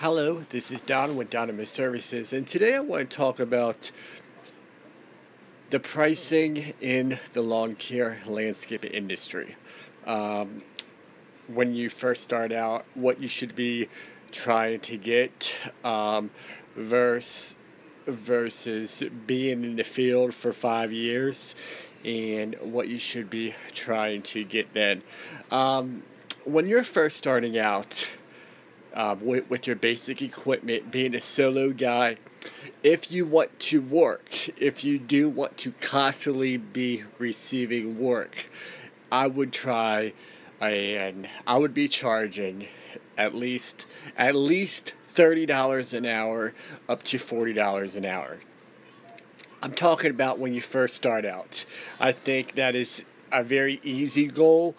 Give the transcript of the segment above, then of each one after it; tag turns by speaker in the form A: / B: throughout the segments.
A: Hello, this is Don with Donovan Services, and today I want to talk about the pricing in the lawn care landscape industry. Um, when you first start out, what you should be trying to get versus, versus being in the field for 5 years and what you should be trying to get then. When you're first starting out, with your basic equipment, being a solo guy, if you want to work, if you do want to constantly be receiving work, I would try and I would be charging at least $30 an hour up to $40 an hour. I'm talking about when you first start out. I think that is a very easy goal,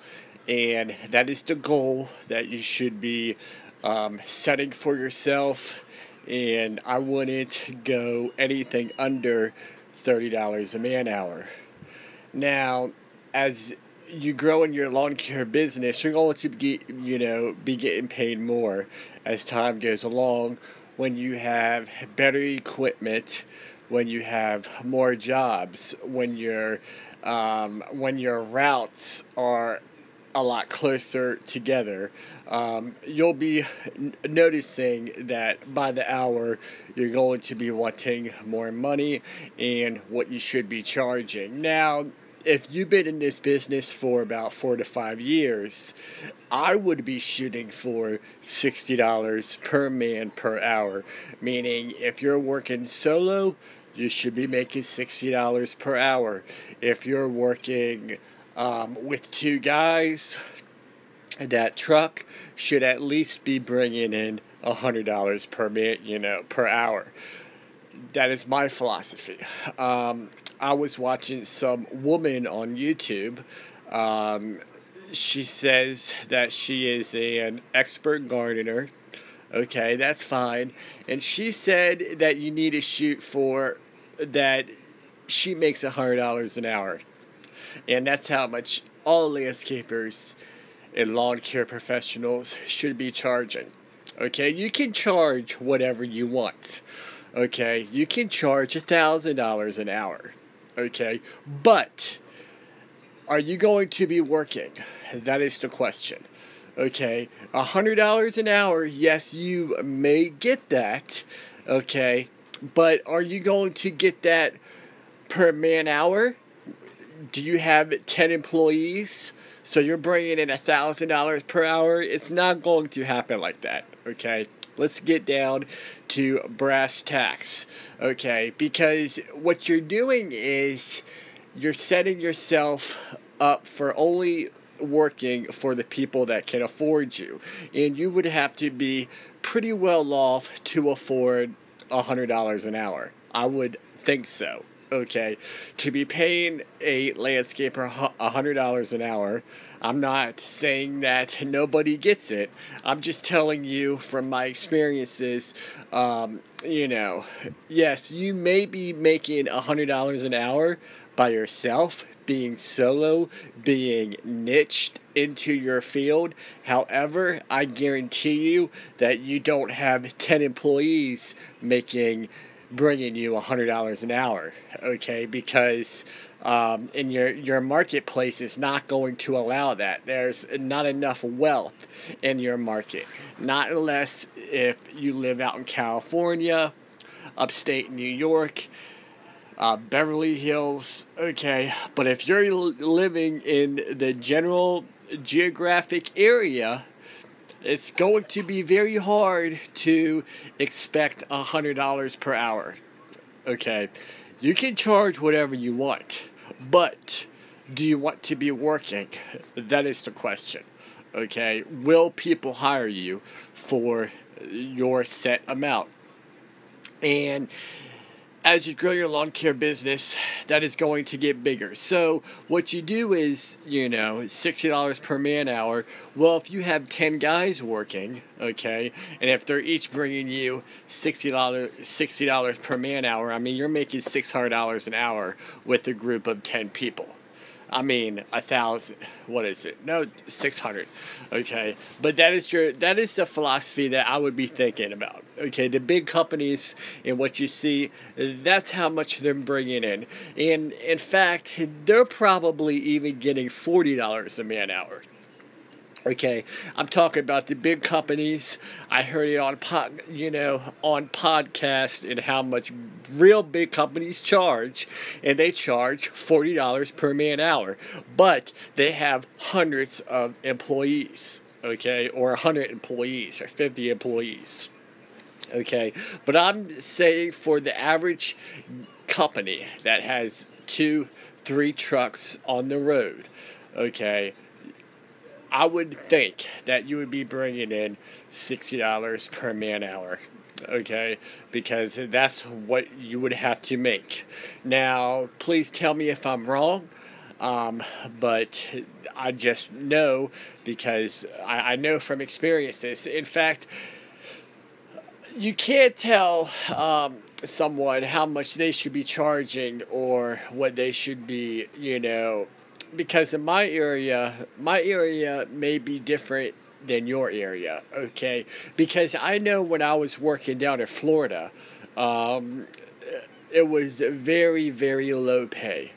A: and that is the goal that you should be setting for yourself. And I wouldn't go anything under $30 a man hour. Now, as you grow in your lawn care business, you're going to be getting paid more as time goes along when you have better equipment, when you have more jobs, when your routes are a lot closer together. You'll be noticing that by the hour you're going to be wanting more money and what you should be charging. Now, if you've been in this business for about 4 to 5 years, I would be shooting for $60 per man per hour. Meaning, if you're working solo, you should be making $60 per hour. If you're working with two guys, that truck should at least be bringing in $100 per hour. That is my philosophy. I was watching some woman on YouTube. She says that she is an expert gardener. Okay, that's fine. And she said that you need to shoot for that. She makes $100 an hour. And that's how much all landscapers and lawn care professionals should be charging. Okay, you can charge whatever you want. Okay, you can charge $1,000 an hour. Okay, but are you going to be working? That is the question. Okay, $100 an hour, yes, you may get that. Okay, but are you going to get that per man hour? Do you have 10 employees? So you're bringing in $1,000 per hour? It's not going to happen like that, okay? Let's get down to brass tacks, okay? Because what you're doing is you're setting yourself up for only working for the people that can afford you. And you would have to be pretty well off to afford $100 an hour. I would think so. Okay, to be paying a landscaper $100 an hour, I'm not saying that nobody gets it. I'm just telling you from my experiences. Yes, you may be making $100 an hour by yourself, being solo, being niched into your field. However, I guarantee you that you don't have 10 employees bringing you $100 an hour, okay? Because in your marketplace is not going to allow that. There's not enough wealth in your market. Not unless if you live out in California, upstate New York, Beverly Hills, okay? But if you're living in the general geographic area, it's going to be very hard to expect $100 per hour. Okay, you can charge whatever you want, but do you want to be working? That is the question. Okay, will people hire you for your set amount? And as you grow your lawn care business, that is going to get bigger. So what you do is, $60 per man hour. Well, if you have 10 guys working, okay, and if they're each bringing you $60 per man hour, I mean, you're making $600 an hour with a group of 10 people. I mean, 1,000. What is it? No, 600. Okay, but that is the philosophy that I would be thinking about. Okay, the big companies and what you see, that's how much they're bringing in, and in fact, they're probably even getting $40 a man hour. Okay, I'm talking about the big companies. I heard it on on podcast and how much real big companies charge, and they charge $40 per man hour, but they have hundreds of employees. Okay, or 100 employees or 50 employees. Okay, but I'm saying for the average company that has 2, 3 trucks on the road. Okay, I would think that you would be bringing in $60 per man hour, okay? Because that's what you would have to make. Now, please tell me if I'm wrong, but I just know because I know from experiences. In fact, you can't tell someone how much they should be charging or what they should be, because in my area may be different than your area, okay? Because I know when I was working down in Florida, it was very, very low pay,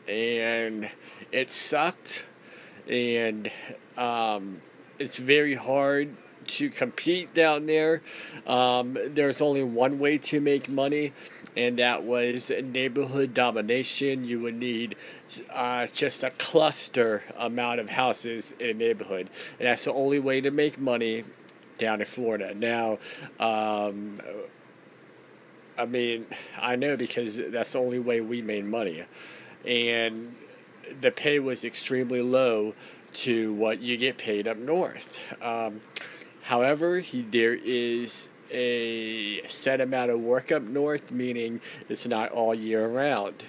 A: and it sucked, and it's very hard to compete down there. There's only one way to make money, and that was neighborhood domination. You would need just a cluster amount of houses in a neighborhood, and that's the only way to make money down in Florida. Now, I mean, I know because that's the only way we made money, and the pay was extremely low to what you get paid up north. However, there is a set amount of work up north, meaning it's not all year round.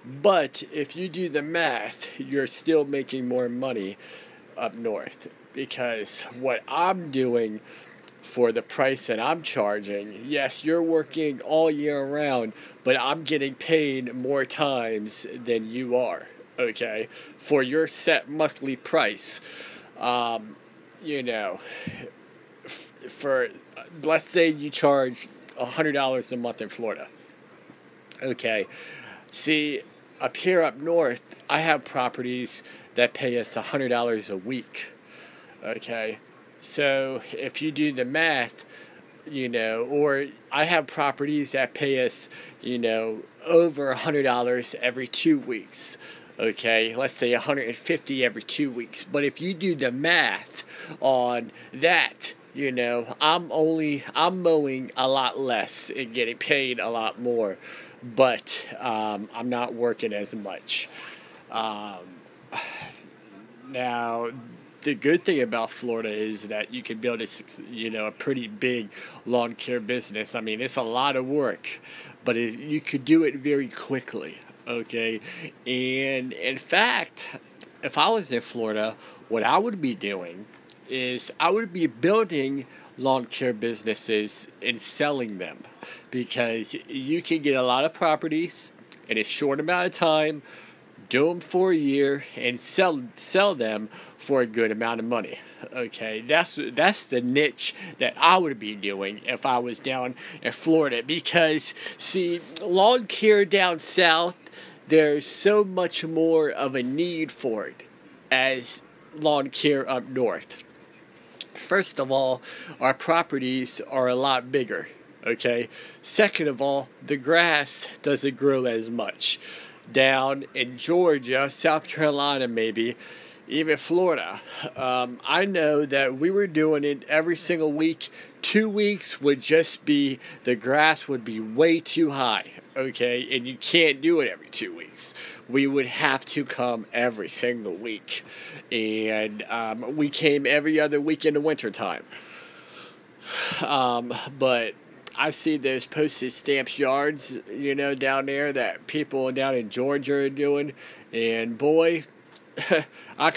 A: But if you do the math, you're still making more money up north, because what I'm doing for the price that I'm charging, yes, you're working all year round, but I'm getting paid more times than you are, okay, for your set monthly price. You know, for let's say you charge $100 a month in Florida. Okay, see, up here up north, I have properties that pay us $100 a week. Okay, so if you do the math, or I have properties that pay us, over $100 every 2 weeks. Okay, let's say 150 every 2 weeks. But if you do the math on that, I'm mowing a lot less and getting paid a lot more, but I'm not working as much. Now, the good thing about Florida is that you can build a pretty big lawn care business. I mean, it's a lot of work, but you could do it very quickly. Okay, and in fact, if I was in Florida, what I would be doing is I would be building lawn care businesses and selling them, because you can get a lot of properties in a short amount of time, do them for a year, and sell them for a good amount of money. Okay, that's the niche that I would be doing if I was down in Florida, because see, lawn care down south, there's so much more of a need for it as lawn care up north. First of all, our properties are a lot bigger, okay? Second of all, the grass doesn't grow as much. Down in Georgia, South Carolina maybe, even Florida, I know that we were doing it every single week. 2 weeks would just be, the grass would be way too high, okay? And you can't do it every 2 weeks. We would have to come every single week. And we came every other week in the wintertime. But I see those postage stamps yards, down there that people down in Georgia are doing. And boy, I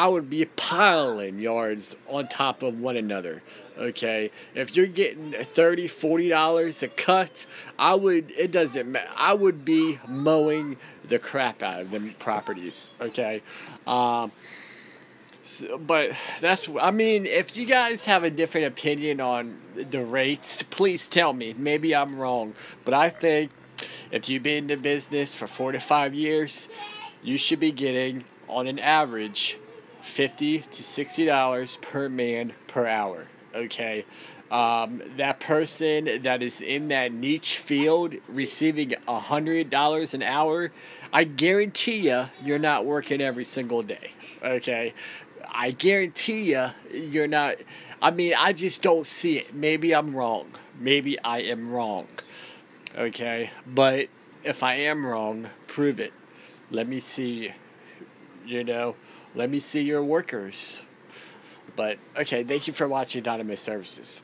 A: would be piling yards on top of one another. Okay, if you're getting $30, $40 a cut, it doesn't matter. I would be mowing the crap out of them properties. Okay, but I mean, if you guys have a different opinion on the rates, please tell me. Maybe I'm wrong, but I think if you've been in the business for 4 to 5 years, you should be getting, on an average, $50 to $60 per man per hour. Okay, that person that is in that niche field receiving $100 an hour, I guarantee you're not working every single day. Okay, I guarantee you're not. I mean, I just don't see it. Maybe I'm wrong. Maybe I am wrong. Okay, but if I am wrong, prove it. Let me see, let me see your workers. But, okay, thank you for watching Dynamis Services.